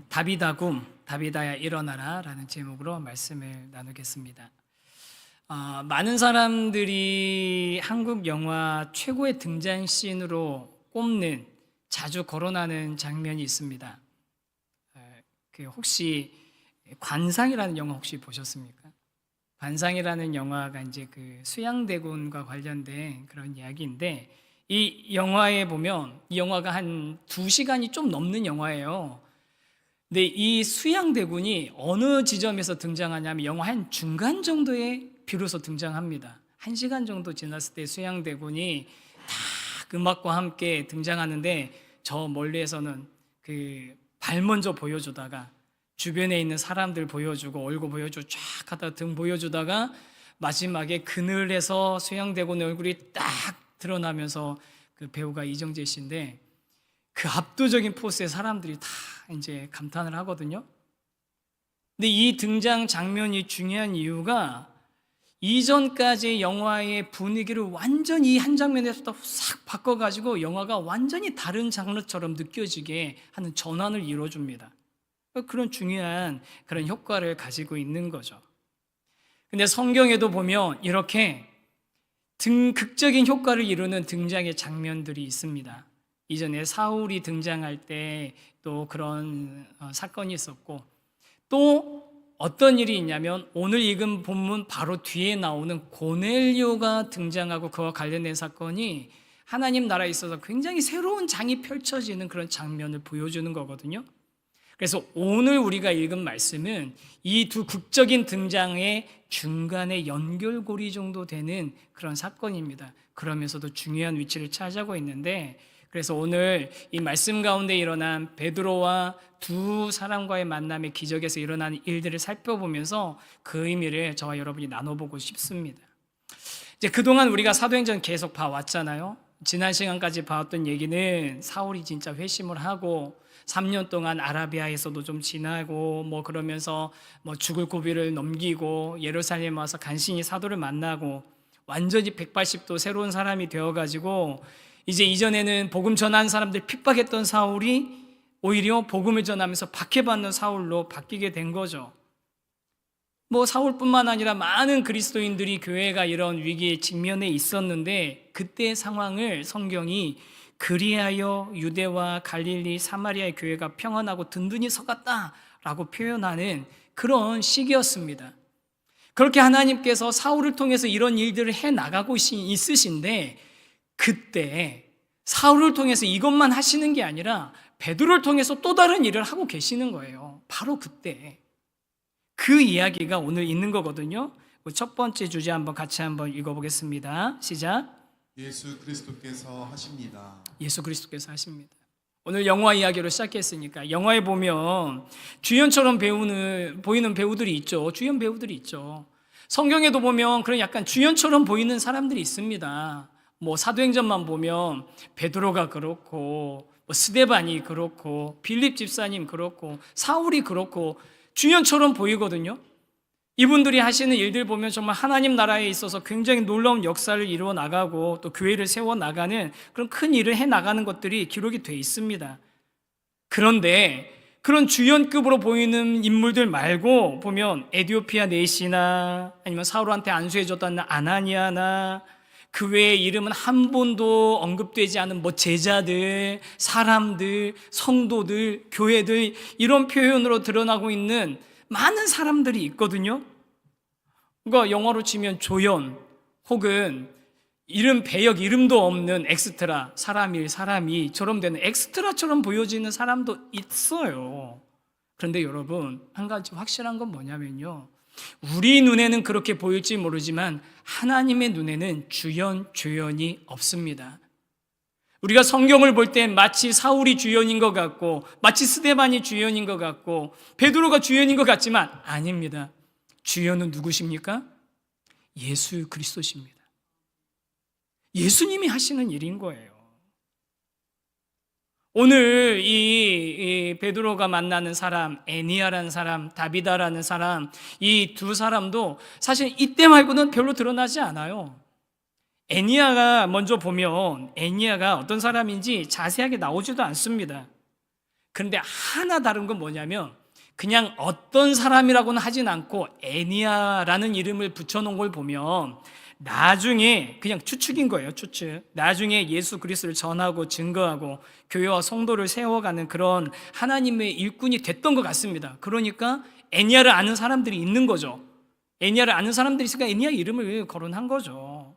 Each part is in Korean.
다비다굼, 다비다야 일어나라 라는 제목으로 말씀을 나누겠습니다. 많은 사람들이 한국 영화 최고의 등장씬으로 꼽는, 자주 거론하는 장면이 있습니다. 혹시 관상이라는 영화 혹시 보셨습니까? 관상이라는 영화가 이제 그 수양대군과 관련된 그런 이야기인데, 이 영화에 보면 이 영화가 한 2시간이 좀 넘는 영화예요. 근데 이 수양대군이 어느 지점에서 등장하냐면 영화 한 중간 정도에 비로소 등장합니다. 1시간 정도 지났을 때 수양대군이 딱 음악과 함께 등장하는데, 저 멀리에서는 그 발 먼저 보여주다가 주변에 있는 사람들 보여주고 얼굴 보여주고 쫙 하다가 등 보여주다가 마지막에 그늘에서 수양대군의 얼굴이 딱 드러나면서, 그 배우가 이정재 씨인데 그 압도적인 포스에 사람들이 다 이제 감탄을 하거든요. 근데 이 등장 장면이 중요한 이유가, 이전까지 영화의 분위기를 완전히 한 장면에서 싹 바꿔가지고 영화가 완전히 다른 장르처럼 느껴지게 하는 전환을 이루어줍니다. 그런 중요한 그런 효과를 가지고 있는 거죠. 근데 성경에도 보면 이렇게 극적인 효과를 이루는 등장의 장면들이 있습니다. 이전에 사울이 등장할 때 또 그런 사건이 있었고, 또 어떤 일이 있냐면 오늘 읽은 본문 바로 뒤에 나오는 고넬료가 등장하고 그와 관련된 사건이 하나님 나라에 있어서 굉장히 새로운 장이 펼쳐지는 그런 장면을 보여주는 거거든요. 그래서 오늘 우리가 읽은 말씀은 이 두 극적인 등장의 중간에 연결고리 정도 되는 그런 사건입니다. 그러면서도 중요한 위치를 차지하고 있는데, 그래서 오늘 이 말씀 가운데 일어난 베드로와 두 사람과의 만남의 기적에서 일어나는 일들을 살펴보면서 그 의미를 저와 여러분이 나눠보고 싶습니다. 이제 그동안 우리가 사도행전 계속 봐왔잖아요. 지난 시간까지 봐왔던 얘기는 사울이 진짜 회심을 하고 3년 동안 아라비아에서도 좀 지나고 그러면서 죽을 고비를 넘기고 예루살렘 와서 간신히 사도를 만나고 완전히 180도 새로운 사람이 되어가지고, 이제 이전에는 복음 전하는 사람들 핍박했던 사울이 오히려 복음을 전하면서 박해받는 사울로 바뀌게 된 거죠. 사울뿐만 아니라 많은 그리스도인들이 교회가 이런 위기에 직면해 있었는데, 그때의 상황을 성경이 그리하여 유대와 갈릴리 사마리아의 교회가 평안하고 든든히 서갔다라고 표현하는 그런 시기였습니다. 그렇게 하나님께서 사울을 통해서 이런 일들을 해나가고 있으신데, 그때 사울을 통해서 이것만 하시는 게 아니라 베드로를 통해서 또 다른 일을 하고 계시는 거예요. 바로 그때 그 이야기가 오늘 있는 거거든요. 첫 번째 주제 같이 한번 읽어보겠습니다. 시작. 예수 그리스도께서 하십니다. 예수 그리스도께서 하십니다. 오늘 영화 이야기로 시작했으니까, 영화에 보면 주연처럼 보이는 배우들이 있죠. 주연 배우들이 있죠. 성경에도 보면 그런 약간 주연처럼 보이는 사람들이 있습니다. 사도행전만 보면 베드로가 그렇고, 스데반이 그렇고, 빌립 집사님 그렇고, 사울이 그렇고 주연처럼 보이거든요. 이분들이 하시는 일들 보면 정말 하나님 나라에 있어서 굉장히 놀라운 역사를 이루어 나가고 또 교회를 세워 나가는 그런 큰 일을 해 나가는 것들이 기록이 돼 있습니다. 그런데 그런 주연급으로 보이는 인물들 말고 보면 에디오피아 내시나 아니면 사울한테 안수해줬던 아나니아나, 그 외의 이름은 한 번도 언급되지 않은 제자들, 사람들, 성도들, 교회들, 이런 표현으로 드러나고 있는 많은 사람들이 있거든요. 그러니까 영어로 치면 조연, 혹은 배역 이름도 없는 엑스트라, 사람이처럼 되는 엑스트라처럼 보여지는 사람도 있어요. 그런데 여러분, 한 가지 확실한 건 뭐냐면요, 우리 눈에는 그렇게 보일지 모르지만 하나님의 눈에는 주연, 조연이 없습니다. 우리가 성경을 볼 때 마치 사울이 주연인 것 같고, 마치 스데반이 주연인 것 같고, 베드로가 주연인 것 같지만 아닙니다. 주연은 누구십니까? 예수 그리스도십니다. 예수님이 하시는 일인 거예요. 오늘 이 베드로가 만나는 사람, 애니야라는 사람, 다비다라는 사람, 이 두 사람도 사실 이때 말고는 별로 드러나지 않아요. 애니야가 먼저 보면 애니야가 어떤 사람인지 자세하게 나오지도 않습니다. 그런데 하나 다른 건 뭐냐면 그냥 어떤 사람이라고는 하진 않고 애니야라는 이름을 붙여놓은 걸 보면 나중에 그냥 추측인 거예요. 추측. 나중에 예수 그리스도를 전하고 증거하고 교회와 성도를 세워가는 그런 하나님의 일꾼이 됐던 것 같습니다. 그러니까 애니야를 아는 사람들이 있는 거죠. 애니야를 아는 사람들이 있으니까 애니야 이름을 거론한 거죠.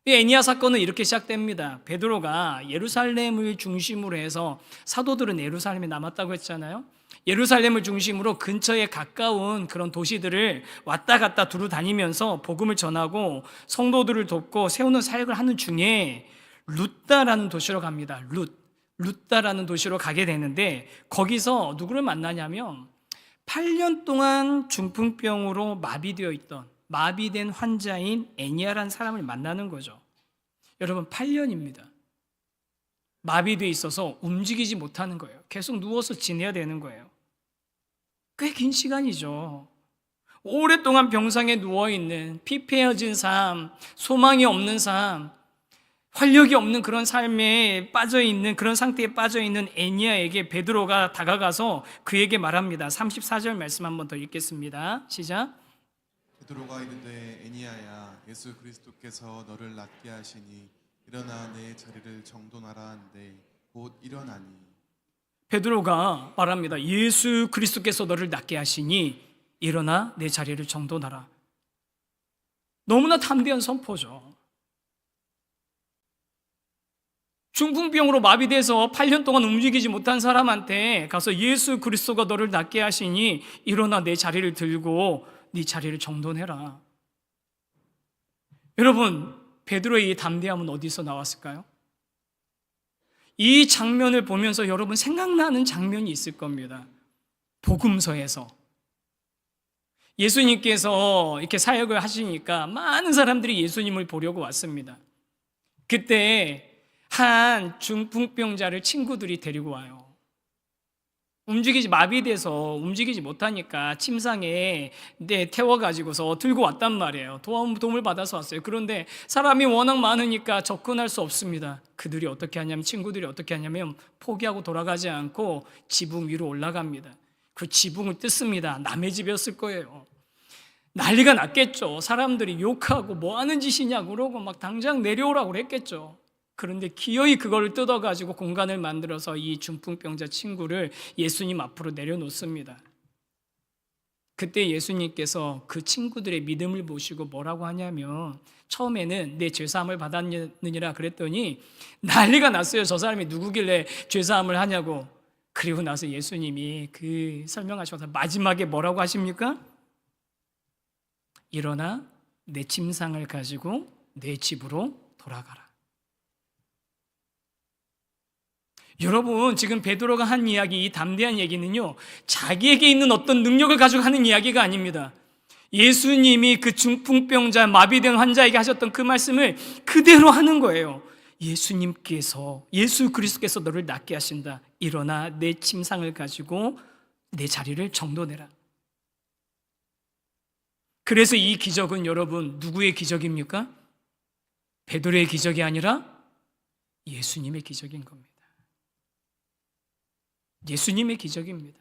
이 애니야 사건은 이렇게 시작됩니다. 베드로가 예루살렘을 중심으로 해서 사도들은 예루살렘에 남았다고 했잖아요. 예루살렘을 중심으로 근처에 가까운 그런 도시들을 왔다 갔다 두루 다니면서 복음을 전하고 성도들을 돕고 세우는 사역을 하는 중에 룻다라는 도시로 갑니다. 룻다라는 도시로 가게 되는데 거기서 누구를 만나냐면 8년 동안 중풍병으로 마비되어 있던 마비된 환자인 애니야라는 사람을 만나는 거죠. 여러분 8년입니다. 마비되어 있어서 움직이지 못하는 거예요. 계속 누워서 지내야 되는 거예요. 꽤 긴 시간이죠. 오랫동안 병상에 누워있는 피폐해진 삶, 소망이 없는 삶, 활력이 없는 그런 삶에 빠져있는 그런 상태에 빠져있는 애니야에게 베드로가 다가가서 그에게 말합니다. 34절 말씀 한번 더 읽겠습니다. 시작. 베드로가 이르되 애니야야 예수 그리스도께서 너를 낫게 하시니 일어나 내 자리를 정돈하라 한데 곧 일어나니. 베드로가 말합니다. 예수 그리스도께서 너를 낫게 하시니 일어나 내 자리를 정돈하라. 너무나 담대한 선포죠. 중풍병으로 마비돼서 8년 동안 움직이지 못한 사람한테 가서 예수 그리스도가 너를 낫게 하시니 일어나 내 자리를 들고 네 자리를 정돈해라. 여러분, 베드로의 이 담대함은 어디서 나왔을까요? 이 장면을 보면서 여러분 생각나는 장면이 있을 겁니다. 복음서에서 예수님께서 이렇게 사역을 하시니까 많은 사람들이 예수님을 보려고 왔습니다. 그때 한 중풍병자를 친구들이 데리고 와요. 마비돼서 움직이지 못하니까 침상에 태워가지고서 들고 왔단 말이에요. 도움을 받아서 왔어요. 그런데 사람이 워낙 많으니까 접근할 수 없습니다. 친구들이 어떻게 하냐면 포기하고 돌아가지 않고 지붕 위로 올라갑니다. 그 지붕을 뜯습니다. 남의 집이었을 거예요. 난리가 났겠죠. 사람들이 욕하고 뭐 하는 짓이냐고 그러고 막 당장 내려오라고 그랬겠죠. 그런데 기어이 그걸 뜯어가지고 공간을 만들어서 이 중풍병자 친구를 예수님 앞으로 내려놓습니다. 그때 예수님께서 그 친구들의 믿음을 보시고 뭐라고 하냐면 처음에는 내 죄사함을 받았느니라 그랬더니 난리가 났어요. 저 사람이 누구길래 죄사함을 하냐고. 그리고 나서 예수님이 그 설명하셔서 마지막에 뭐라고 하십니까? 일어나 내 침상을 가지고 내 집으로 돌아가라. 여러분, 지금 베드로가 한 이야기, 이 담대한 얘기는요, 자기에게 있는 어떤 능력을 가지고 하는 이야기가 아닙니다. 예수님이 그 중풍병자, 마비된 환자에게 하셨던 그 말씀을 그대로 하는 거예요. 예수 그리스도께서 너를 낫게 하신다. 일어나 내 침상을 가지고 내 자리를 정돈해라. 그래서 이 기적은 여러분, 누구의 기적입니까? 베드로의 기적이 아니라 예수님의 기적인 겁니다. 예수님의 기적입니다.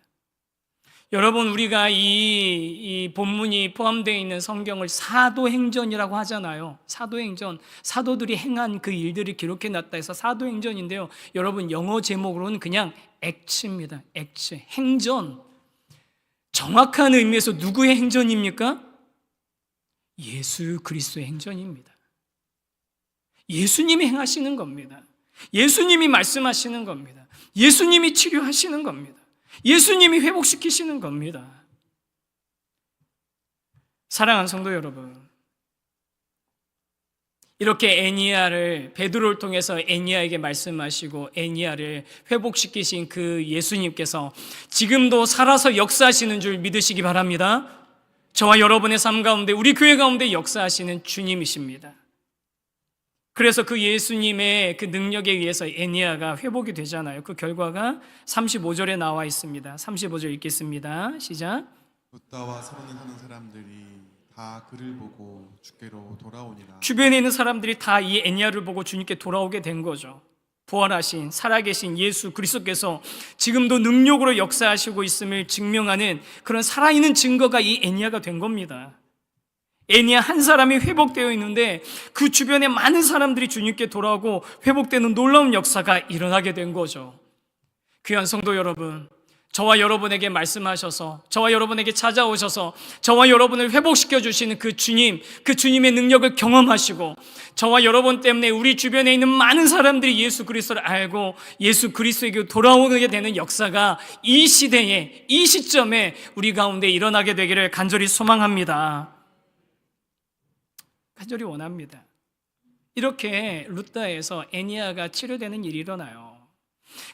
여러분, 우리가 이 본문이 포함되어 있는 성경을 사도행전이라고 하잖아요. 사도행전, 사도들이 행한 그 일들을 기록해 놨다 해서 사도행전인데요. 여러분, 영어 제목으로는 그냥 액츠입니다. 액츠, 행전. 정확한 의미에서 누구의 행전입니까? 예수 그리스도의 행전입니다. 예수님이 행하시는 겁니다. 예수님이 말씀하시는 겁니다. 예수님이 치료하시는 겁니다. 예수님이 회복시키시는 겁니다. 사랑하는 성도 여러분, 이렇게 베드로를 통해서 애니야에게 말씀하시고 애니야를 회복시키신 그 예수님께서 지금도 살아서 역사하시는 줄 믿으시기 바랍니다. 저와 여러분의 삶 가운데, 우리 교회 가운데 역사하시는 주님이십니다. 그래서 그 예수님의 그 능력에 의해서 애니야가 회복이 되잖아요. 그 결과가 35절에 나와 있습니다. 35절 읽겠습니다. 시작. 룻다와 서론을 하는 사람들이 다 그를 보고 주께로 돌아오니라. 주변에 있는 사람들이 다 이 애니야를 보고 주님께 돌아오게 된 거죠. 부활하신 살아계신 예수 그리스도께서 지금도 능력으로 역사하시고 있음을 증명하는 그런 살아있는 증거가 이 애니야가 된 겁니다. 애니야 한 사람이 회복되어 있는데 그 주변에 많은 사람들이 주님께 돌아오고 회복되는 놀라운 역사가 일어나게 된 거죠. 귀한 성도 여러분, 저와 여러분에게 말씀하셔서 저와 여러분에게 찾아오셔서 저와 여러분을 회복시켜 주시는 그 주님, 그 주님의 능력을 경험하시고 저와 여러분 때문에 우리 주변에 있는 많은 사람들이 예수 그리스도를 알고 예수 그리스도에게 돌아오게 되는 역사가 이 시대에, 이 시점에 우리 가운데 일어나게 되기를 간절히 소망합니다. 간절히 원합니다. 이렇게 루다에서 애니야가 치료되는 일이 일어나요.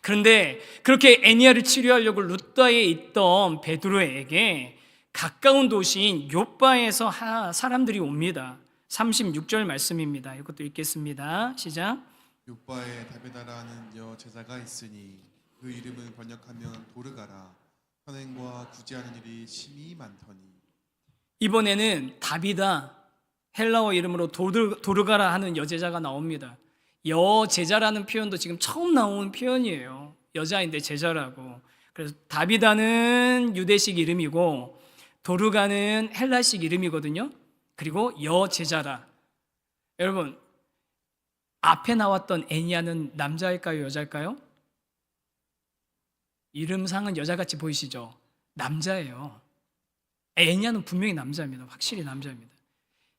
그런데 그렇게 애니야를 치료하려고 루다에 있던 베드로에게 가까운 도시인 욥바에서 사람들이 옵니다. 36절 말씀입니다. 이것도 읽겠습니다. 시작. 욥바에 다비다라는 여제자가 있으니 그 이름을 번역하면 도르가라. 선행과 구제하는 일이 심히 많더니. 이번에는 다비다, 헬라어 이름으로 도르가라 하는 여제자가 나옵니다. 여제자라는 표현도 지금 처음 나온 표현이에요. 여자인데 제자라고. 그래서 다비다는 유대식 이름이고 도르가는 헬라식 이름이거든요. 그리고 여제자라. 여러분, 앞에 나왔던 애니야는 남자일까요, 여자일까요? 이름상은 여자같이 보이시죠? 남자예요. 애니야는 분명히 남자입니다. 확실히 남자입니다.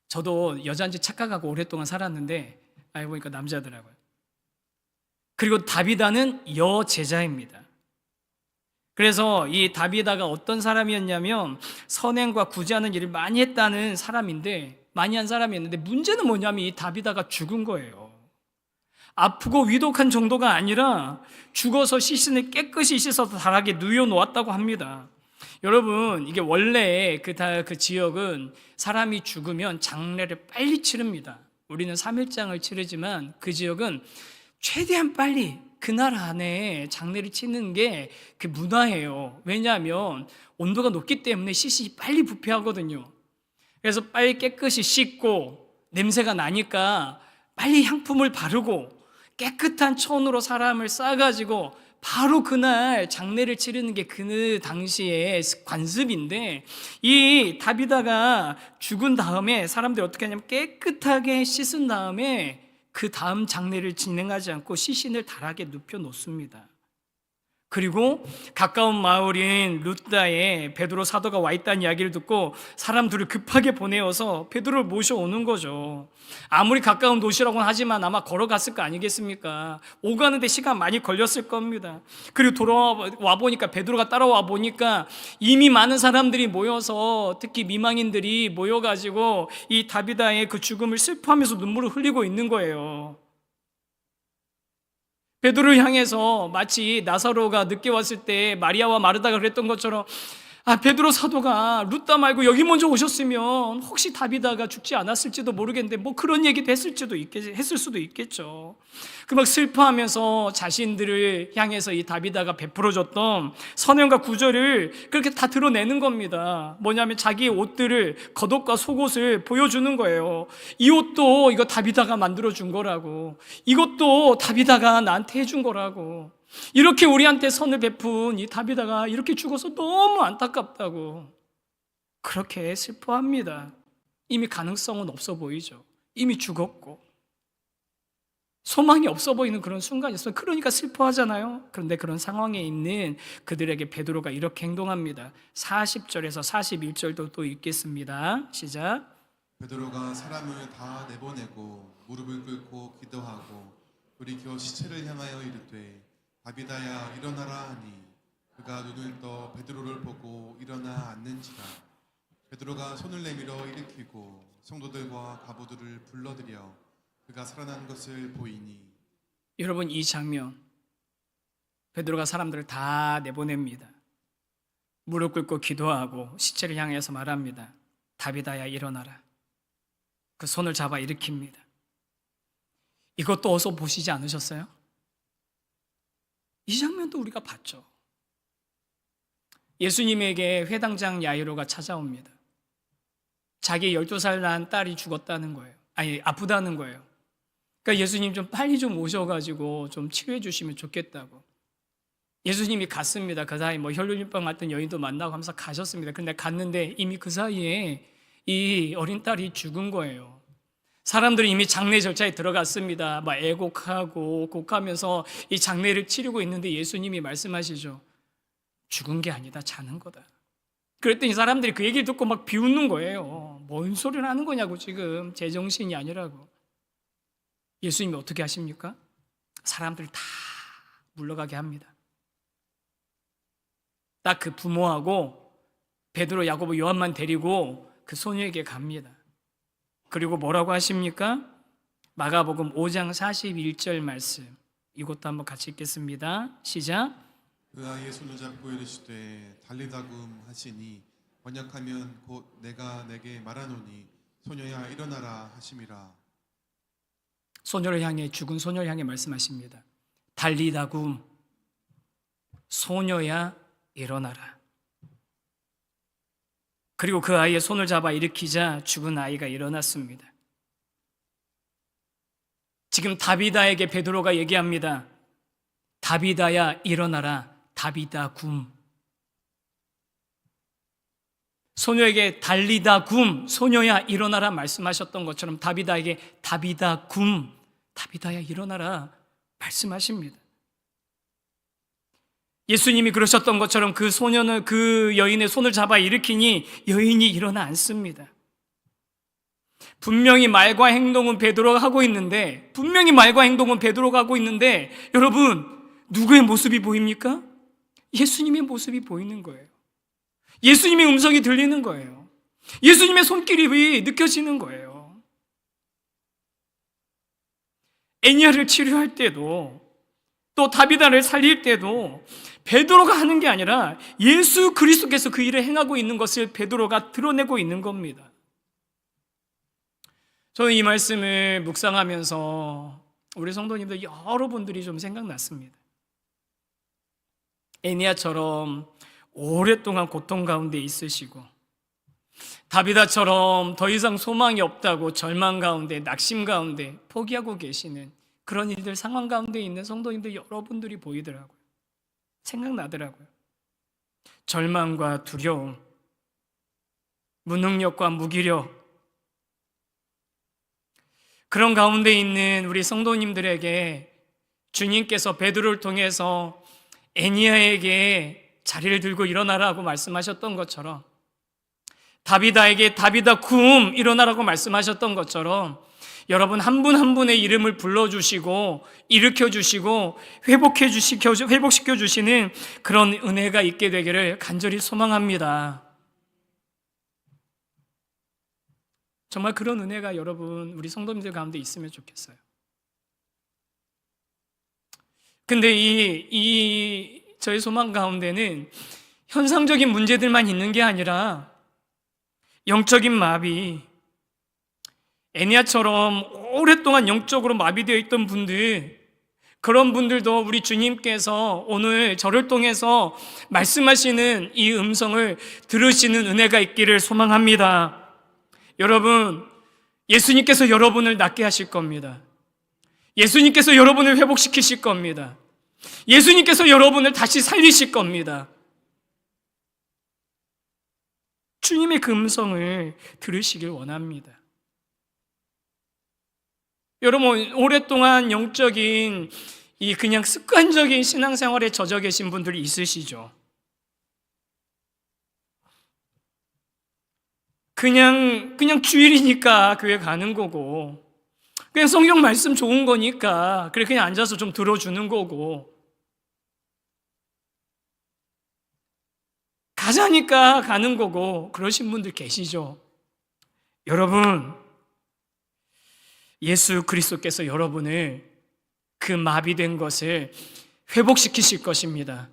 저도 여자인지 착각하고 오랫동안 살았는데 알고 보니까 남자더라고요. 그리고 다비다는 여제자입니다. 그래서 이 다비다가 어떤 사람이었냐면 선행과 구제하는 일을 많이 했다는 사람인데, 많이 한 사람이었는데 문제는 뭐냐면 이 다비다가 죽은 거예요. 아프고 위독한 정도가 아니라 죽어서 시신을 깨끗이 씻어서 다락에 누워놓았다고 합니다. 여러분, 이게 원래 그 지역은 사람이 죽으면 장례를 빨리 치릅니다. 우리는 3일장을 치르지만 그 지역은 최대한 빨리 그날 안에 장례를 치는 게 그 문화예요. 왜냐하면 온도가 높기 때문에 시신이 빨리 부패하거든요. 그래서 빨리 깨끗이 씻고 냄새가 나니까 빨리 향품을 바르고 깨끗한 천으로 사람을 싸가지고 바로 그날 장례를 치르는 게 그 당시의 관습인데, 이 다비다가 죽은 다음에 사람들이 어떻게 하냐면 깨끗하게 씻은 다음에 그 다음 장례를 진행하지 않고 시신을 다락에 눕혀 놓습니다. 그리고 가까운 마을인 루다에 베드로 사도가 와 있다는 이야기를 듣고 사람들을 급하게 보내어서 베드로를 모셔오는 거죠. 아무리 가까운 도시라고는 하지만 아마 걸어갔을 거 아니겠습니까? 오가는데 시간 많이 걸렸을 겁니다. 그리고 돌아와 보니까, 베드로가 따라와 보니까 이미 많은 사람들이 모여서, 특히 미망인들이 모여가지고 이 다비다의 그 죽음을 슬퍼하면서 눈물을 흘리고 있는 거예요. 베드로를 향해서 마치 나사로가 늦게 왔을 때 마리아와 마르다가 그랬던 것처럼, 베드로 사도가 루다 말고 여기 먼저 오셨으면 혹시 다비다가 죽지 않았을지도 모르겠는데 뭐 그런 얘기도 했을 수도 있겠죠. 그 막 슬퍼하면서 자신들을 향해서 이 다비다가 베풀어줬던 선행과 구절을 그렇게 다 드러내는 겁니다. 뭐냐면 자기의 옷들을, 겉옷과 속옷을 보여주는 거예요. 이 옷도 이거 다비다가 만들어준 거라고, 이것도 다비다가 나한테 해준 거라고, 이렇게 우리한테 선을 베푼 이 다비다가 이렇게 죽어서 너무 안타깝다고 그렇게 슬퍼합니다. 이미 가능성은 없어 보이죠. 이미 죽었고 소망이 없어 보이는 그런 순간이었어요. 그러니까 슬퍼하잖아요. 그런데 그런 상황에 있는 그들에게 베드로가 이렇게 행동합니다. 40절에서 41절도 또 읽겠습니다. 시작. 베드로가 사람을 다 내보내고 무릎을 꿇고 기도하고 돌이켜 시체를 향하여 이르되 다비다야 일어나라 하니 그가 눈을 떠 베드로를 보고 일어나 앉는지라. 베드로가 손을 내밀어 일으키고 성도들과 과부들을 불러들여 그가 살아난 것을 보이니. 여러분, 이 장면, 베드로가 사람들을 다 내보냅니다. 무릎 꿇고 기도하고 시체를 향해서 말합니다. 다비다야 일어나라. 그 손을 잡아 일으킵니다. 이것도 어서 보시지 않으셨어요? 이 장면도 우리가 봤죠. 예수님에게 회당장 야이로가 찾아옵니다. 자기 12살 난 딸이 죽었다는 거예요. 아프다는 거예요. 그러니까 예수님 좀 빨리 좀 오셔가지고 좀 치료해 주시면 좋겠다고. 예수님이 갔습니다. 그 사이 뭐 혈류증병 같은 여인도 만나고 하면서 가셨습니다. 근데 갔는데 이미 그 사이에 이 어린 딸이 죽은 거예요. 사람들이 이미 장례 절차에 들어갔습니다. 막 애곡하고 곡하면서 이 장례를 치르고 있는데 예수님이 말씀하시죠. 죽은 게 아니다, 자는 거다. 그랬더니 사람들이 그 얘기를 듣고 막 비웃는 거예요. 뭔 소리를 하는 거냐고, 지금 제정신이 아니라고. 예수님이 어떻게 하십니까? 사람들 다 물러가게 합니다. 딱 그 부모하고 베드로, 야고보, 요한만 데리고 그 소녀에게 갑니다. 그리고 뭐라고 하십니까? 마가복음 5장 41절 말씀, 이것도 한번 같이 읽겠습니다. 시작. 그 아이의 손을 잡고 이르시되 달리다굼 하시니 번역하면 곧 내가 내게 말하노니 소녀야 일어나라 하심이라. 소녀를 향해, 죽은 소녀를 향해 말씀하십니다. 달리다굼, 소녀야 일어나라. 그리고 그 아이의 손을 잡아 일으키자 죽은 아이가 일어났습니다. 지금 다비다에게 베드로가 얘기합니다. 다비다야 일어나라. 다비다굼. 소녀에게 달리다굼, 소녀야 일어나라 말씀하셨던 것처럼 다비다에게 다비다굼, 다비다야 일어나라 말씀하십니다. 예수님이 그러셨던 것처럼 그 소녀는 그 여인의 손을 잡아 일으키니 여인이 일어나 앉습니다. 분명히 말과 행동은 베드로가 하고 있는데, 여러분, 누구의 모습이 보입니까? 예수님의 모습이 보이는 거예요. 예수님의 음성이 들리는 거예요. 예수님의 손길이 느껴지는 거예요. 애니야를 치료할 때도, 또 다비다를 살릴 때도 베드로가 하는 게 아니라 예수 그리스도께서 그 일을 행하고 있는 것을 베드로가 드러내고 있는 겁니다. 저는 이 말씀을 묵상하면서 우리 성도님들 여러분들이 좀 생각났습니다. 애니야처럼 오랫동안 고통 가운데 있으시고, 다비다처럼 더 이상 소망이 없다고 절망 가운데, 낙심 가운데 포기하고 계시는 그런 일들, 상황 가운데 있는 성도님들 여러분들이 보이더라고요. 생각나더라고요. 절망과 두려움, 무능력과 무기력, 그런 가운데 있는 우리 성도님들에게 주님께서 베드로를 통해서 애니야에게 자리를 들고 일어나라고 말씀하셨던 것처럼, 다비다에게 다비다굼 일어나라고 말씀하셨던 것처럼, 여러분 한 분 한 분의 이름을 불러주시고 일으켜주시고 회복시켜주시는 그런 은혜가 있게 되기를 간절히 소망합니다. 정말 그런 은혜가 여러분 우리 성도님들 가운데 있으면 좋겠어요. 근데 저희 소망 가운데는 현상적인 문제들만 있는 게 아니라 영적인 마비, 애니야처럼 오랫동안 영적으로 마비되어 있던 분들, 그런 분들도 우리 주님께서 오늘 저를 통해서 말씀하시는 이 음성을 들으시는 은혜가 있기를 소망합니다. 여러분, 예수님께서 여러분을 낫게 하실 겁니다. 예수님께서 여러분을 회복시키실 겁니다. 예수님께서 여러분을 다시 살리실 겁니다. 주님의 그 음성을 들으시길 원합니다. 여러분, 오랫동안 영적인 그냥 습관적인 신앙생활에 젖어 계신 분들이 있으시죠? 그냥 주일이니까 교회 가는 거고, 그냥 성경 말씀 좋은 거니까 그냥 앉아서 좀 들어주는 거고, 가자니까 가는 거고, 그러신 분들 계시죠? 여러분, 예수 그리스도께서 여러분을 그 마비된 것을 회복시키실 것입니다.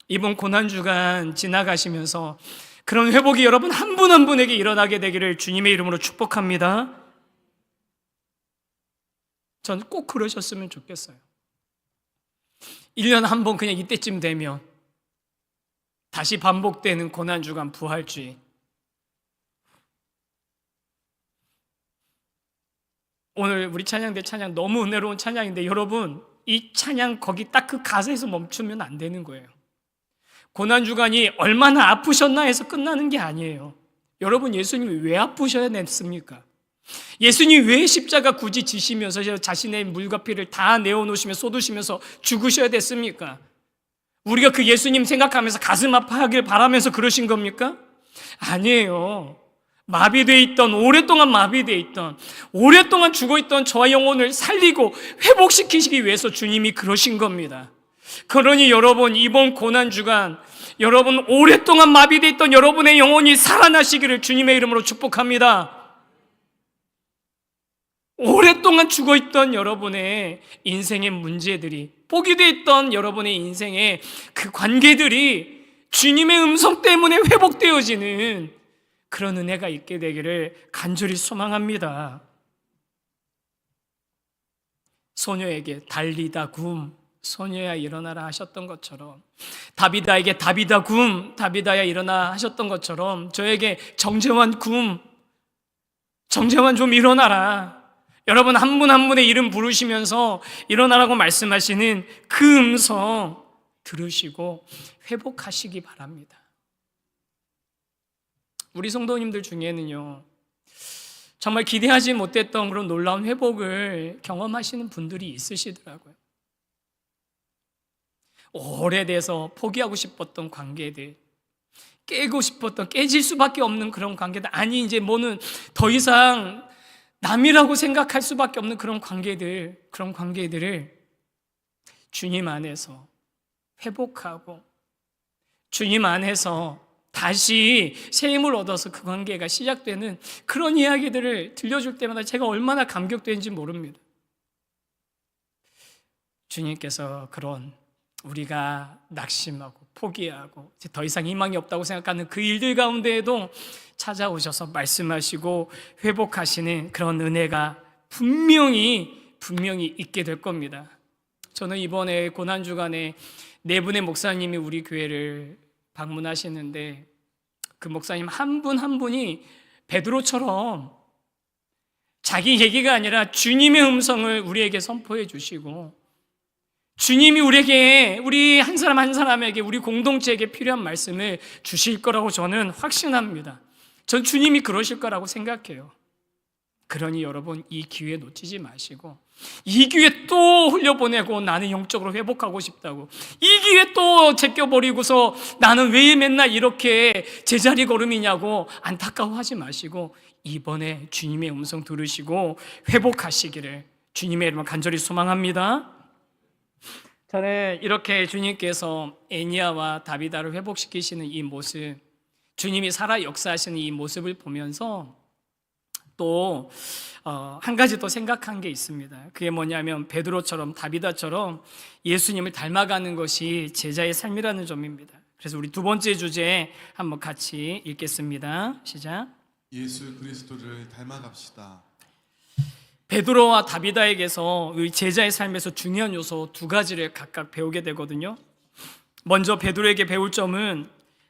이번 고난주간 지나가시면서 그런 회복이 여러분 한 분 한 분에게 일어나게 되기를 주님의 이름으로 축복합니다. 전 꼭 그러셨으면 좋겠어요. 1년에 한 번 그냥 이때쯤 되면 다시 반복되는 고난주간 부활주의, 오늘 우리 찬양대 찬양 너무 은혜로운 찬양인데 여러분 이 찬양 거기 딱 그 가사에서 멈추면 안 되는 거예요. 고난주간이 얼마나 아프셨나 해서 끝나는 게 아니에요. 여러분 예수님이 왜 아프셔야 됐습니까? 예수님 왜 십자가 굳이 지시면서 자신의 물과 피를 다 내어놓으시며 쏟으시면서 죽으셔야 됐습니까? 우리가 그 예수님 생각하면서 가슴 아파하길 바라면서 그러신 겁니까? 아니에요. 마비되어 있던, 오랫동안 마비되어 있던, 오랫동안 죽어있던 저와 영혼을 살리고 회복시키시기 위해서 주님이 그러신 겁니다. 그러니 여러분 이번 고난주간 여러분 오랫동안 마비되어 있던 여러분의 영혼이 살아나시기를 주님의 이름으로 축복합니다. 오랫동안 죽어있던 여러분의 인생의 문제들이, 포기되어 있던 여러분의 인생의 그 관계들이 주님의 음성 때문에 회복되어지는 그런 은혜가 있게 되기를 간절히 소망합니다. 소녀에게 달리다 굼, 소녀야 일어나라 하셨던 것처럼, 다비다에게 다비다 굼, 다비다야 일어나 하셨던 것처럼 저에게 정재환 굼, 정재환 좀 일어나라. 여러분 한 분 한 분의 이름 부르시면서 일어나라고 말씀하시는 그 음성 들으시고 회복하시기 바랍니다. 우리 성도님들 중에는요 정말 기대하지 못했던 그런 놀라운 회복을 경험하시는 분들이 있으시더라고요. 오래돼서 포기하고 싶었던 관계들, 깨고 싶었던, 깨질 수밖에 없는 그런 관계들, 아니 이제 뭐는 더 이상 남이라고 생각할 수밖에 없는 그런 관계들을 주님 안에서 회복하고 주님 안에서 다시 새 힘을 얻어서 그 관계가 시작되는 그런 이야기들을 들려줄 때마다 제가 얼마나 감격되는지 모릅니다. 주님께서 그런 우리가 낙심하고 포기하고 이제 더 이상 희망이 없다고 생각하는 그 일들 가운데에도 찾아오셔서 말씀하시고 회복하시는 그런 은혜가 분명히 있게 될 겁니다. 저는 이번에 고난주간에 4분의 목사님이 우리 교회를 방문하시는데 그 목사님 한 분 한 분이 베드로처럼 자기 얘기가 아니라 주님의 음성을 우리에게 선포해 주시고 주님이 우리 한 사람 한 사람에게 우리 공동체에게 필요한 말씀을 주실 거라고 저는 확신합니다. 전 주님이 그러실 거라고 생각해요. 그러니 여러분 이 기회 놓치지 마시고 이 기회 또 흘려보내고 나는 영적으로 회복하고 싶다고 이 기회 또 제껴버리고서 나는 왜 맨날 이렇게 제자리 걸음이냐고 안타까워하지 마시고 이번에 주님의 음성 들으시고 회복하시기를 주님의 이름으로 간절히 소망합니다. 저는 이렇게 주님께서 애니야와 다비다를 회복시키시는 이 모습, 주님이 살아 역사하시는 이 모습을 보면서 또 한 가지 더 생각한 게 있습니다. 그게 뭐냐면 베드로처럼 다비다처럼 예수님을 닮아가는 것이 제자의 삶이라는 점입니다. 그래서 우리 두 번째 주제 한번 같이 읽겠습니다. 시작. 예수 그리스도를 닮아갑시다. 베드로와 다비다에게서 이 제자의 삶에서 중요한 요소 2가지를 각각 배우게 되거든요. 먼저 베드로에게 배울 점은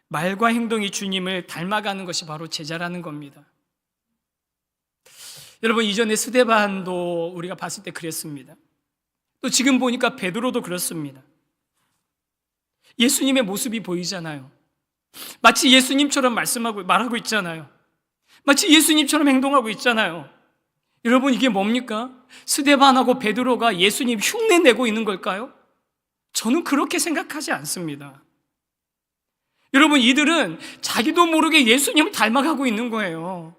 말과 행동이 주님을 닮아가는 것이 바로 제자라는 겁니다. 여러분 이전에 스데반도 우리가 봤을 때 그랬습니다. 또 지금 보니까 베드로도 그렇습니다. 예수님의 모습이 보이잖아요. 마치 예수님처럼 말하고 있잖아요. 마치 예수님처럼 행동하고 있잖아요. 여러분 이게 뭡니까? 스데반하고 베드로가 예수님 흉내 내고 있는 걸까요? 저는 그렇게 생각하지 않습니다. 여러분 이들은 자기도 모르게 예수님을 닮아가고 있는 거예요.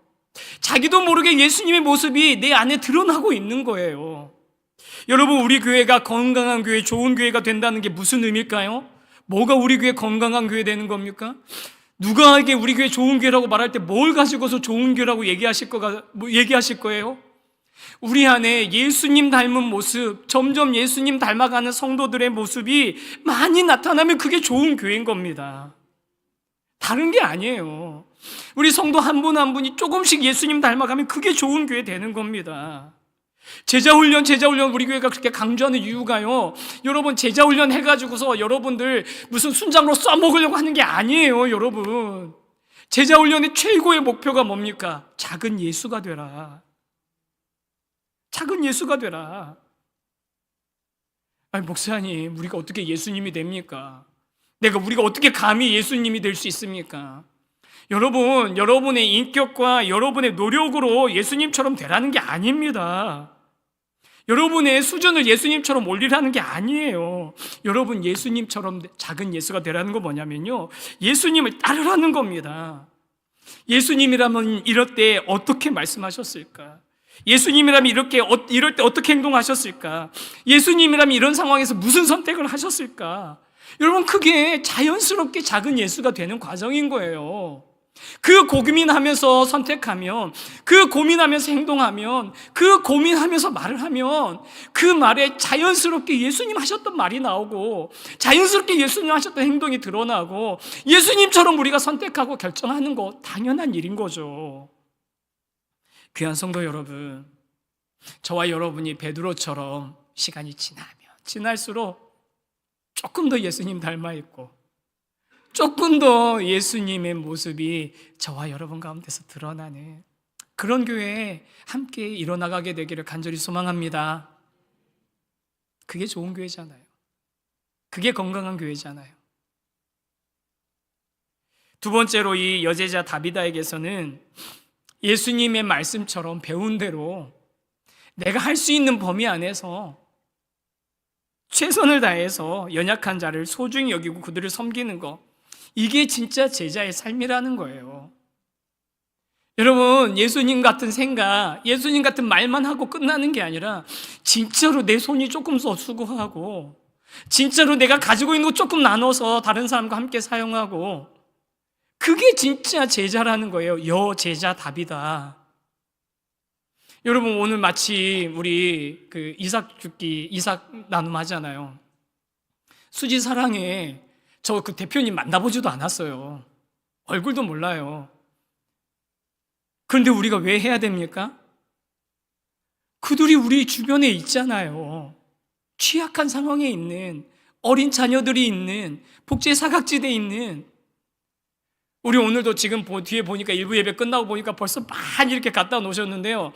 자기도 모르게 예수님의 모습이 내 안에 드러나고 있는 거예요. 여러분 우리 교회가 건강한 교회, 좋은 교회가 된다는 게 무슨 의미일까요? 뭐가 우리 교회 건강한 교회 되는 겁니까? 누가 이게 우리 교회 좋은 교회라고 말할 때 뭘 가지고서 좋은 교회라고 얘기하실 거예요? 우리 안에 예수님 닮은 모습, 점점 예수님 닮아가는 성도들의 모습이 많이 나타나면 그게 좋은 교회인 겁니다. 다른 게 아니에요. 우리 성도 한 분 한 분이 조금씩 예수님 닮아가면 그게 좋은 교회 되는 겁니다. 제자훈련 우리 교회가 그렇게 강조하는 이유가요, 여러분 제자훈련 해가지고서 여러분들 무슨 순장으로 쏴먹으려고 하는 게 아니에요. 여러분 제자훈련의 최고의 목표가 뭡니까? 작은 예수가 되라. 작은 예수가 되라. 아니, 목사님, 우리가 어떻게 예수님이 됩니까? 우리가 어떻게 감히 예수님이 될 수 있습니까? 여러분, 여러분의 인격과 여러분의 노력으로 예수님처럼 되라는 게 아닙니다. 여러분의 수준을 예수님처럼 올리라는 게 아니에요. 여러분, 예수님처럼 작은 예수가 되라는 건 뭐냐면요, 예수님을 따르라는 겁니다. 예수님이라면 이럴 때 어떻게 말씀하셨을까? 예수님이라면 이럴 때 어떻게 행동하셨을까? 예수님이라면 이런 상황에서 무슨 선택을 하셨을까? 여러분, 그게 자연스럽게 작은 예수가 되는 과정인 거예요. 그 고민하면서 선택하면, 그 고민하면서 행동하면, 그 고민하면서 말을 하면 그 말에 자연스럽게 예수님 하셨던 말이 나오고, 자연스럽게 예수님 하셨던 행동이 드러나고, 예수님처럼 우리가 선택하고 결정하는 거 당연한 일인 거죠. 귀한 성도 여러분, 저와 여러분이 베드로처럼 시간이 지나면 지날수록 조금 더 예수님 닮아 있고, 조금 더 예수님의 모습이 저와 여러분 가운데서 드러나는 그런 교회에 함께 일어나가게 되기를 간절히 소망합니다. 그게 좋은 교회잖아요. 그게 건강한 교회잖아요. 두 번째로, 이 여제자 다비다에게서는 예수님의 말씀처럼 배운 대로 내가 할 수 있는 범위 안에서 최선을 다해서 연약한 자를 소중히 여기고 그들을 섬기는 것, 이게 진짜 제자의 삶이라는 거예요. 여러분, 예수님 같은 생각, 예수님 같은 말만 하고 끝나는 게 아니라 진짜로 내 손이 조금 더 수고하고, 진짜로 내가 가지고 있는 거 조금 나눠서 다른 사람과 함께 사용하고, 그게 진짜 제자라는 거예요. 여제자 답이다. 여러분, 오늘 마치 우리 이삭 나눔 하잖아요. 수지 사랑에 저 그 대표님 만나보지도 않았어요. 얼굴도 몰라요. 그런데 우리가 왜 해야 됩니까? 그들이 우리 주변에 있잖아요. 취약한 상황에 있는 어린 자녀들이 있는 복제 사각지대에 있는, 우리 오늘도 지금 뒤에 보니까 일부 예배 끝나고 보니까 벌써 많이 이렇게 갖다 놓으셨는데요.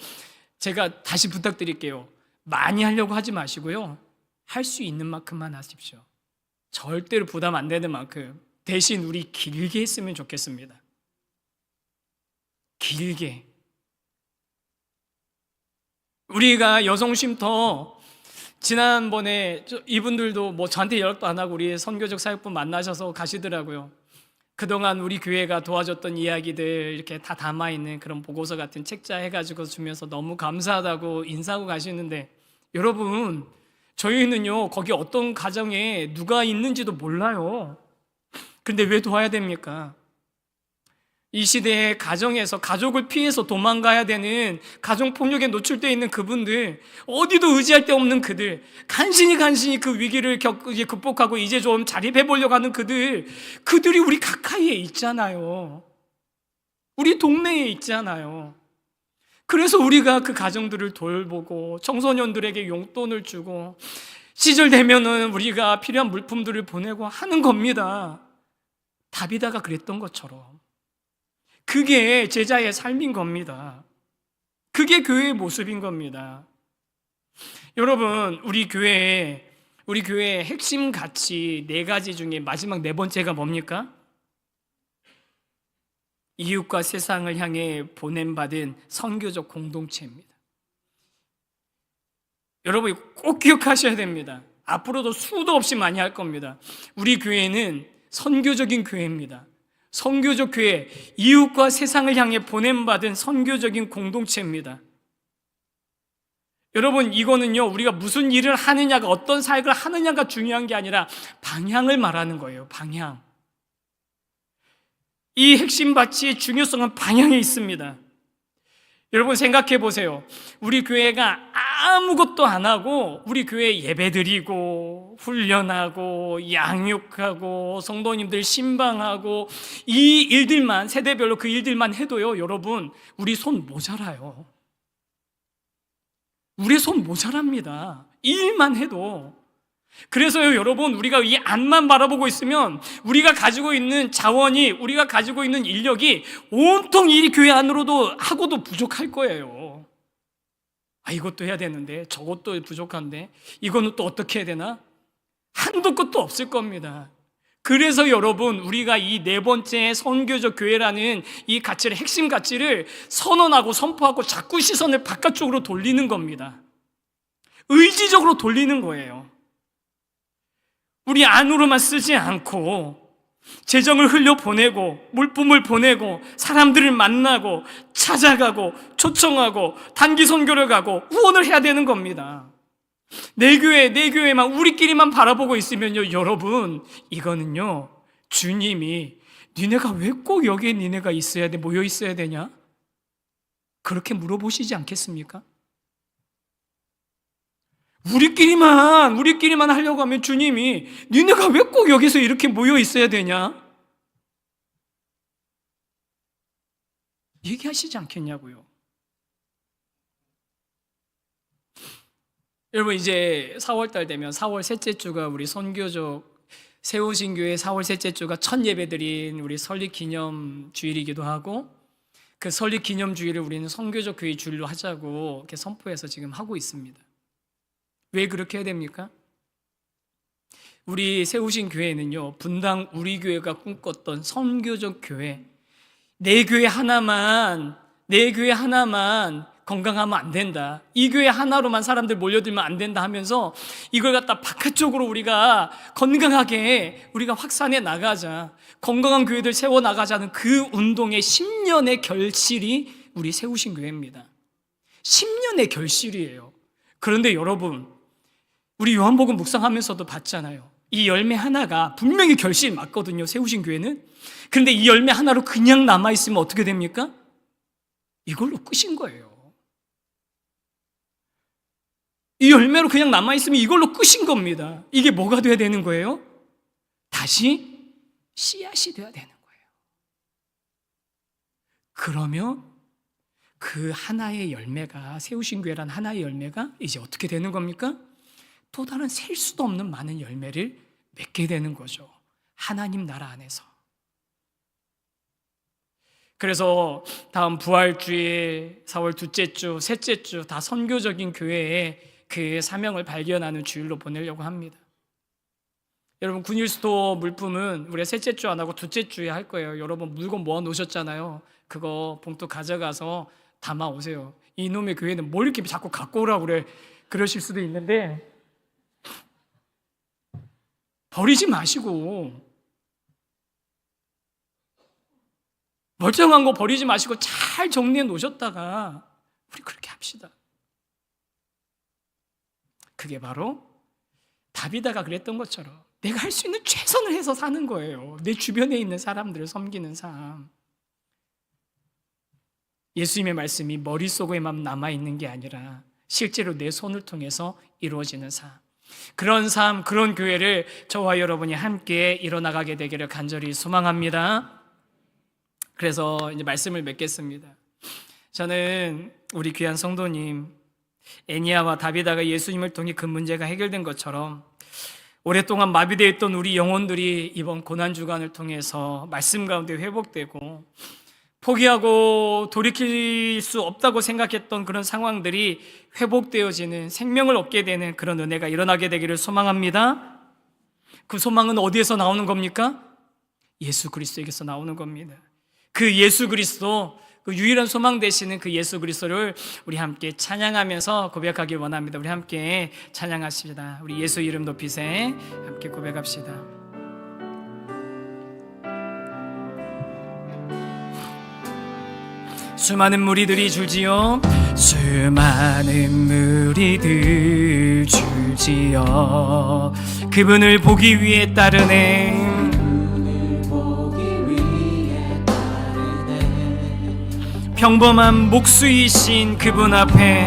제가 다시 부탁드릴게요. 많이 하려고 하지 마시고요. 할 수 있는 만큼만 하십시오. 절대로 부담 안 되는 만큼. 대신 우리 길게 했으면 좋겠습니다. 길게. 우리가 여성쉼터 지난번에 이분들도 뭐 저한테 연락도 안 하고 우리 선교적 사역분 만나셔서 가시더라고요. 그동안 우리 교회가 도와줬던 이야기들 이렇게 다 담아있는 그런 보고서 같은 책자 해가지고 주면서 너무 감사하다고 인사하고 가시는데, 여러분, 저희는요 거기 어떤 가정에 누가 있는지도 몰라요. 그런데 왜 도와야 됩니까? 이 시대에 가정에서 가족을 피해서 도망가야 되는, 가정폭력에 노출되어 있는 그분들, 어디도 의지할 데 없는 그들, 간신히 그 위기를 극복하고 이제 좀 자립해 보려고 하는 그들이 우리 가까이에 있잖아요. 우리 동네에 있잖아요. 그래서 우리가 그 가정들을 돌보고 청소년들에게 용돈을 주고 시절 되면은 우리가 필요한 물품들을 보내고 하는 겁니다. 다비다가 그랬던 것처럼. 그게 제자의 삶인 겁니다. 그게 교회의 모습인 겁니다. 여러분, 우리 교회의 핵심 가치 4가지 중에 마지막 4번째가 뭡니까? 이웃과 세상을 향해 보냄받은 선교적 공동체입니다. 여러분이 꼭 기억하셔야 됩니다. 앞으로도 수도 없이 많이 할 겁니다. 우리 교회는 선교적인 교회입니다. 선교적 교회, 이웃과 세상을 향해 보냄받은 선교적인 공동체입니다. 여러분, 이거는요 우리가 무슨 일을 하느냐가, 어떤 사역을 하느냐가 중요한 게 아니라 방향을 말하는 거예요. 방향. 이 핵심 가치의 중요성은 방향에 있습니다. 여러분 생각해 보세요. 우리 교회가 아무것도 안 하고 우리 교회 예배드리고 훈련하고 양육하고 성도님들 신방하고 이 일들만, 세대별로 그 일들만 해도요, 여러분 우리 손 모자라요. 우리 손 모자랍니다. 이 일만 해도. 그래서요 여러분, 우리가 이 안만 바라보고 있으면 우리가 가지고 있는 자원이, 우리가 가지고 있는 인력이 온통 이 교회 안으로도 하고도 부족할 거예요. 이것도 해야 되는데, 저것도 부족한데, 이거는 또 어떻게 해야 되나? 한도 끝도 없을 겁니다. 그래서 여러분, 우리가 이 네 번째 선교적 교회라는 이 가치를, 핵심 가치를 선언하고 선포하고 자꾸 시선을 바깥쪽으로 돌리는 겁니다. 의지적으로 돌리는 거예요. 우리 안으로만 쓰지 않고 재정을 흘려보내고 물품을 보내고 사람들을 만나고 찾아가고 초청하고 단기 선교를 가고 후원을 해야 되는 겁니다. 내 교회만 우리끼리만 바라보고 있으면요, 여러분, 이거는요, 주님이 니네가 왜 꼭 여기에 니네가 있어야 돼, 모여 있어야 되냐? 그렇게 물어보시지 않겠습니까? 우리끼리만 하려고 하면 주님이 니네가 왜 꼭 여기서 이렇게 모여 있어야 되냐? 얘기하시지 않겠냐고요. 여러분, 이제 4월달 되면 4월 셋째 주가 우리 선교적 세우신 교회 4월 셋째 주가 첫 예배드린 우리 설립 기념 주일이기도 하고, 그 설립 기념 주일을 우리는 선교적 교회 주일로 하자고 이렇게 선포해서 지금 하고 있습니다. 왜 그렇게 해야 됩니까? 우리 세우신 교회는요, 분당 우리 교회가 꿈꿨던 선교적 교회, 내 교회 하나만 건강하면 안 된다, 이 교회 하나로만 사람들 몰려들면 안 된다 하면서 이걸 갖다 바깥쪽으로 우리가 건강하게 우리가 확산해 나가자, 건강한 교회들 세워 나가자는 그 운동의 10년의 결실이 우리 세우신 교회입니다. 10년의 결실이에요. 그런데 여러분, 우리 요한복음 묵상하면서도 봤잖아요. 이 열매 하나가 분명히 결실 맞거든요, 세우신 교회는. 그런데 이 열매 하나로 그냥 남아있으면 어떻게 됩니까? 이걸로 끝인 거예요. 이 열매로 그냥 남아있으면 이걸로 끝인 겁니다. 이게 뭐가 돼야 되는 거예요? 다시 씨앗이 돼야 되는 거예요. 그러면 그 하나의 열매가, 세우신 교회란 하나의 열매가 이제 어떻게 되는 겁니까? 또 다른 셀 수도 없는 많은 열매를 맺게 되는 거죠. 하나님 나라 안에서. 그래서 다음 부활주일, 4월 둘째 주, 셋째 주 다 선교적인 교회에 그 사명을 발견하는 주일로 보내려고 합니다. 여러분, 군일수도 물품은 우리가 셋째 주 안 하고 둘째 주에 할 거예요. 여러분 물건 모아 놓으셨잖아요. 그거 봉투 가져가서 담아 오세요. 이놈의 교회는 뭘 이렇게 자꾸 갖고 오라고 그래, 그러실 수도 있는데 버리지 마시고, 멀쩡한 거 버리지 마시고 잘 정리해 놓으셨다가 우리 그렇게 합시다. 그게 바로 다비다가 그랬던 것처럼 내가 할 수 있는 최선을 해서 사는 거예요. 내 주변에 있는 사람들을 섬기는 삶. 예수님의 말씀이 머릿속에만 남아있는 게 아니라 실제로 내 손을 통해서 이루어지는 삶. 그런 삶, 그런 교회를 저와 여러분이 함께 이뤄나가게 되기를 간절히 소망합니다. 그래서 이제 말씀을 맺겠습니다. 저는 우리 귀한 성도님, 애니아와 다비다가 예수님을 통해 그 문제가 해결된 것처럼 오랫동안 마비되어 있던 우리 영혼들이 이번 고난주간을 통해서 말씀 가운데 회복되고 포기하고 돌이킬 수 없다고 생각했던 그런 상황들이 회복되어지는, 생명을 얻게 되는 그런 은혜가 일어나게 되기를 소망합니다. 그 소망은 어디에서 나오는 겁니까? 예수 그리스도에게서 나오는 겁니다. 그 예수 그리스도, 그 유일한 소망 되시는 그 예수 그리스도를 우리 함께 찬양하면서 고백하길 원합니다. 우리 함께 찬양하십니다. 우리 예수 이름 높이세 함께 고백합시다. 수많은 무리들이 줄지어, 수많은 무리들 줄지어 그분을 보기 위해 따르네. 평범한 목수이신 그분 앞에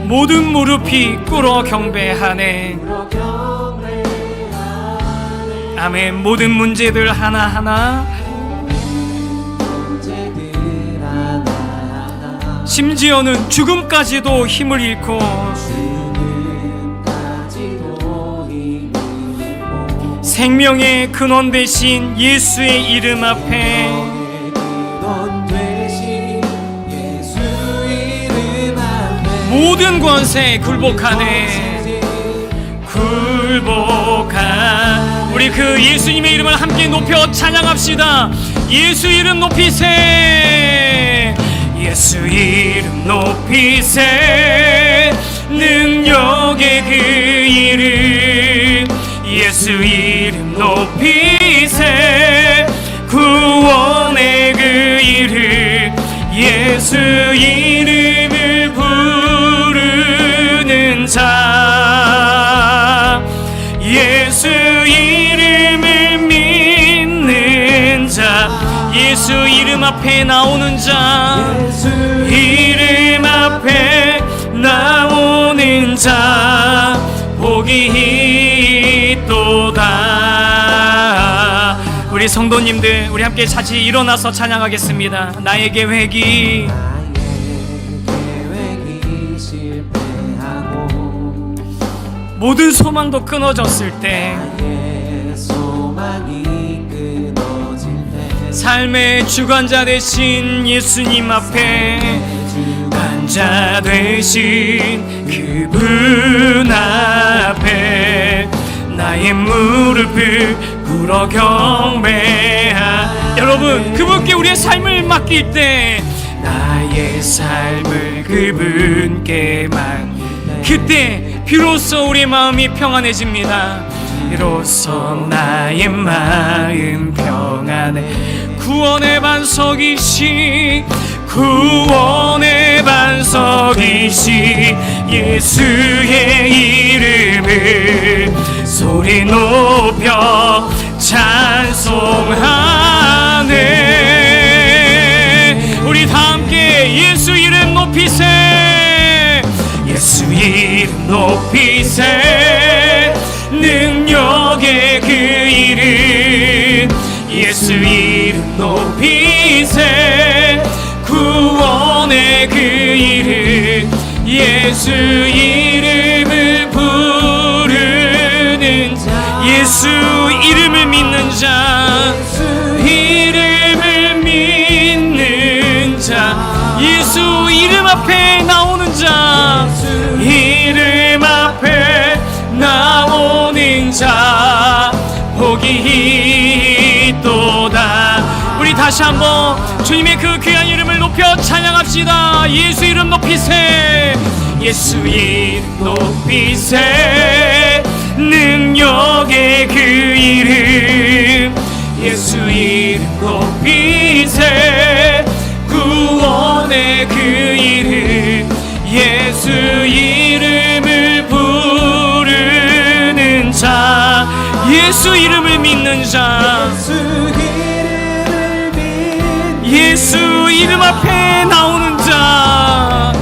모든 무릎이 꿇어 경배하네. 아멘. 모든 문제들 하나하나, 심지어는 죽음까지도 힘을 잃고 생명의 근원 되신 예수의 이름 앞에 모든 권세 굴복하네. 굴복한 우리 그 예수님의 이름을 함께 높여 찬양합시다. 예수 이름 높이세. 예수 이름 높이세. 능력의 그 이름. 예수 이름 높이세. 구원의 그 이름. 예수 이름을 부르는 자. 예수 이름을 믿는 자. 예수 이름 앞에 나오는 자. 이름 앞에 나오는 자. 복이 있도다. 우리 성도님들, 우리 함께 같이 일어나서 찬양하겠습니다. 나의 계획이 모든 소망도 끊어졌을 때, 삶의 주관자 되신 예수님 앞에, 주관자 되신 그분 앞에 나의 무릎을 꿇어 경배하. 여러분, 그분께 우리의 삶을 맡길 때, 나의 삶을 그분께 맡길 그때 비로소 우리 마음이 평안해집니다. 비로소 나의 마음 평안해. 구원의 반석이시, 구원의 반석이시 예수의 이름을 소리 높여 찬송하네. 우리 다 함께 예수 이름 높이세. 예수 이름 높이세. 능력의 그 이름. 예수 이름 높이세. 구원의 그 이름. 예수 이름을 부르는 자. 예수 이름을 믿는 자. 이름을 믿는 자. 예수 이름 앞에 나오는 자. 이름 앞에 나오는 자. 복이 있도다. 우리 다시 한번 주님의 그 귀한 이름을 높여 찬양합시다. 예수 이름 높이세. 예수 이름 높이세. 능력의 그 이름. 예수 이름 높이세. 구원의 그 이름. 예수 이름을 부르는 자. 예수 이름을 믿는 자. 예수 이름 앞에 나오는 자.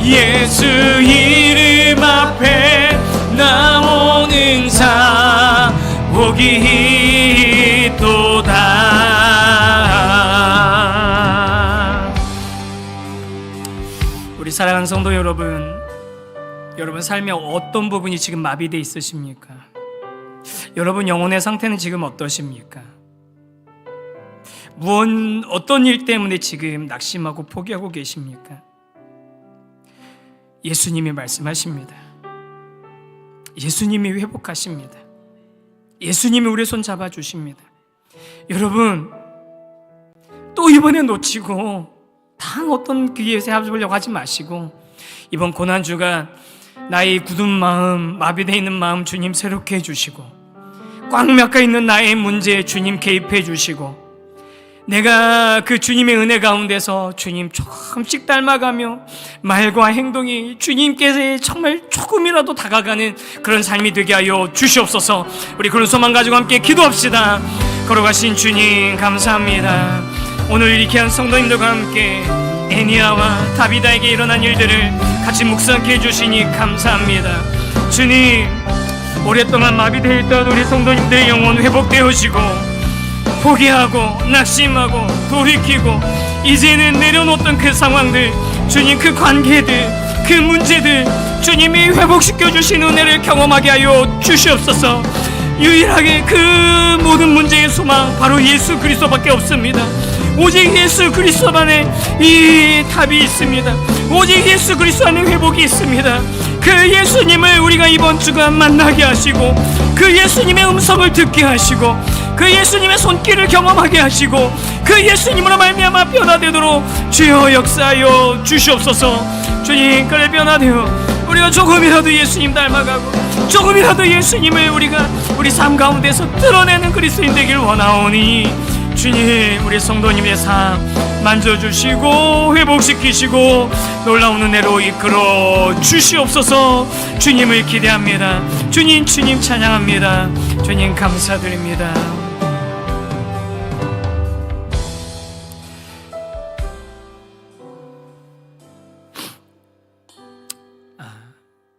예수 이름 앞에 나오는 자. 복이 있도다. 우리 사랑하는 성도 여러분, 여러분 삶의 어떤 부분이 지금 마비되어 있으십니까? 여러분 영혼의 상태는 지금 어떠십니까? 어떤 일 때문에 지금 낙심하고 포기하고 계십니까? 예수님이 말씀하십니다. 예수님이 회복하십니다. 예수님이 우리 손 잡아주십니다. 여러분, 또 이번에 놓치고 다른 어떤 기회에 세워보려고 하지 마시고, 이번 고난주간 나의 굳은 마음, 마비되어 있는 마음 주님 새롭게 해주시고, 꽉 막혀 있는 나의 문제에 주님 개입해 주시고, 내가 그 주님의 은혜 가운데서 주님 조금씩 닮아가며 말과 행동이 주님께서 정말 조금이라도 다가가는 그런 삶이 되게 하여 주시옵소서. 우리 그런 소망 가지고 함께 기도합시다. 걸어가신 주님 감사합니다. 오늘 이렇게 한 성도님들과 함께 애니아와 다비다에게 일어난 일들을 같이 묵상케 해주시니 감사합니다. 주님, 오랫동안 마비되어 있던 우리 성도님들의 영혼 회복되어지고, 포기하고 낙심하고 돌이키고 이제는 내려놓던 그 상황들, 주님 그 관계들, 그 문제들 주님이 회복시켜 주신 은혜를 경험하게 하여 주시옵소서. 유일하게 그 모든 문제의 소망 바로 예수 그리스도밖에 없습니다. 오직 예수 그리스도만에 이 답이 있습니다. 오직 예수 그리스도 안에 회복이 있습니다. 그 예수님을 우리가 이번 주간 만나게 하시고, 그 예수님의 음성을 듣게 하시고, 그 예수님의 손길을 경험하게 하시고, 그 예수님으로 말미암아 변화되도록 주여 역사하여 주시옵소서. 주님, 그래 변화되어 우리가 조금이라도 예수님 닮아가고 조금이라도 예수님을 우리가 우리 삶 가운데서 드러내는 그리스도인 되길 원하오니, 주님 우리 성도님의 삶 만져주시고 회복시키시고 놀라운 은혜로 이끌어 주시옵소서. 주님을 기대합니다. 주님 찬양합니다. 주님 감사드립니다.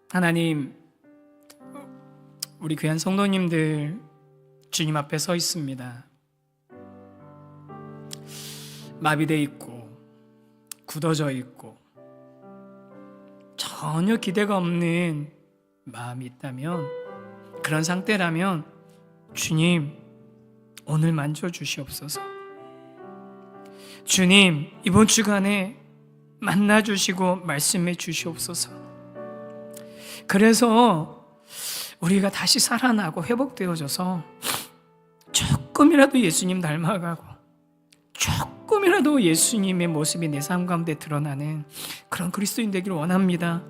하나님, 우리 귀한 성도님들 주님 앞에 서 있습니다. 마비돼 있고 굳어져 있고 전혀 기대가 없는 마음이 있다면, 그런 상태라면 주님 오늘 만져주시옵소서. 주님 이번 주간에 만나주시고 말씀해 주시옵소서. 그래서 우리가 다시 살아나고 회복되어져서 조금이라도 예수님 닮아가고 조금이라도 예수님의 모습이 내 삶 가운데 드러나는 그런 그리스도인 되기를 원합니다.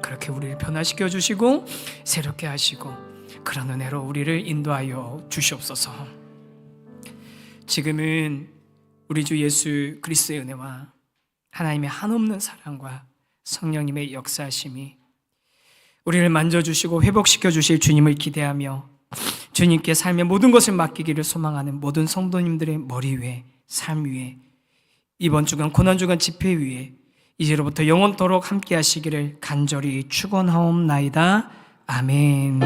그렇게 우리를 변화시켜 주시고 새롭게 하시고 그런 은혜로 우리를 인도하여 주시옵소서. 지금은 우리 주 예수 그리스도의 은혜와 하나님의 한없는 사랑과 성령님의 역사하심이 우리를 만져주시고 회복시켜 주실 주님을 기대하며 주님께 삶의 모든 것을 맡기기를 소망하는 모든 성도님들의 머리 위에, 삶 위에, 이번 주간 고난주간 집회 위에 이제로부터 영원토록 함께 하시기를 간절히 축원하옵나이다. 아멘.